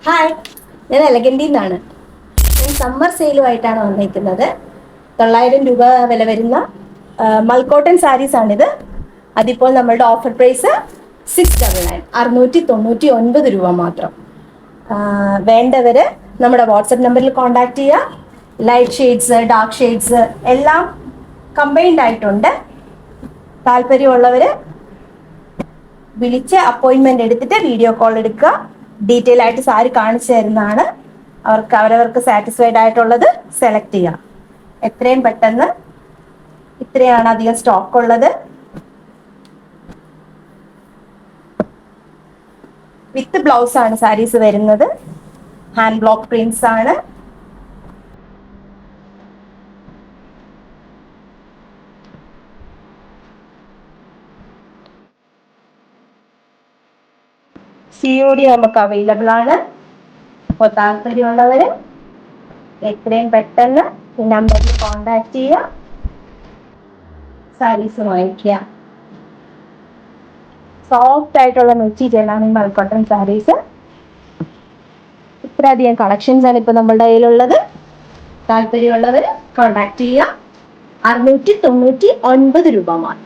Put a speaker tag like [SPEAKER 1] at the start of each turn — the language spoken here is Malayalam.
[SPEAKER 1] ഹായ്, ഞാൻ എലഗൻറ്റിൽ നിന്നാണ്. ഞാൻ സമ്മർ സെയിലുമായിട്ടാണ് വന്നിരിക്കുന്നത്. 900 രൂപ വില വരുന്ന മൽക്കോട്ടൺ സാരീസ് ആണിത്. അതിപ്പോൾ നമ്മളുടെ ഓഫർ പ്രൈസ് 699, 699 രൂപ മാത്രം. വേണ്ടവര് നമ്മുടെ വാട്സപ്പ് നമ്പറിൽ കോൺടാക്ട് ചെയ്യുക. ലൈറ്റ് ഷെയ്ഡ്സ്, ഡാർക്ക് ഷെയ്ഡ്സ് എല്ലാം കമ്പൈൻഡ് ആയിട്ടുണ്ട്. താല്പര്യമുള്ളവർ വിളിച്ച് അപ്പോയിൻമെന്റ് എടുത്തിട്ട് വീഡിയോ കോൾ എടുക്കുക. ഡീറ്റെയിൽ ആയിട്ട് സാരി കാണിച്ചു തരുന്നതാണ്. അവരവർക്ക് സാറ്റിസ്ഫൈഡ് ആയിട്ടുള്ളത് സെലക്ട് ചെയ്യാം. എത്രയും പെട്ടെന്ന്. ഇത്രയാണ് അധികം സ്റ്റോക്ക് ഉള്ളത്. വിത്ത് ബ്ലൗസ് ആണ് സാരീസ് വരുന്നത്. ഹാൻഡ് ബ്ലോക്ക് പ്രിന്റ്സ് ആണ്. COD നമുക്ക് അവൈലബിൾ ആണ്. അപ്പോൾ താല്പര്യമുള്ളവര് എത്രയും പെട്ടെന്ന് ഈ നമ്പറിൽ കോൺടാക്ട് ചെയ്യുക. സാരീസ് വാങ്ങിക്കുക. സോഫ്റ്റ് ആയിട്ടുള്ള മെറ്റീരിയലാണ് ഈ മൽക്കോട്ടൺ സാരീസ്. ഇത്രയധികം കളക്ഷൻസ് ആണ് ഇപ്പൊ നമ്മുടെ കയ്യിലുള്ളത്. താല്പര്യമുള്ളവർ കോൺടാക്ട് ചെയ്യുക. 699 രൂപ മാത്രം.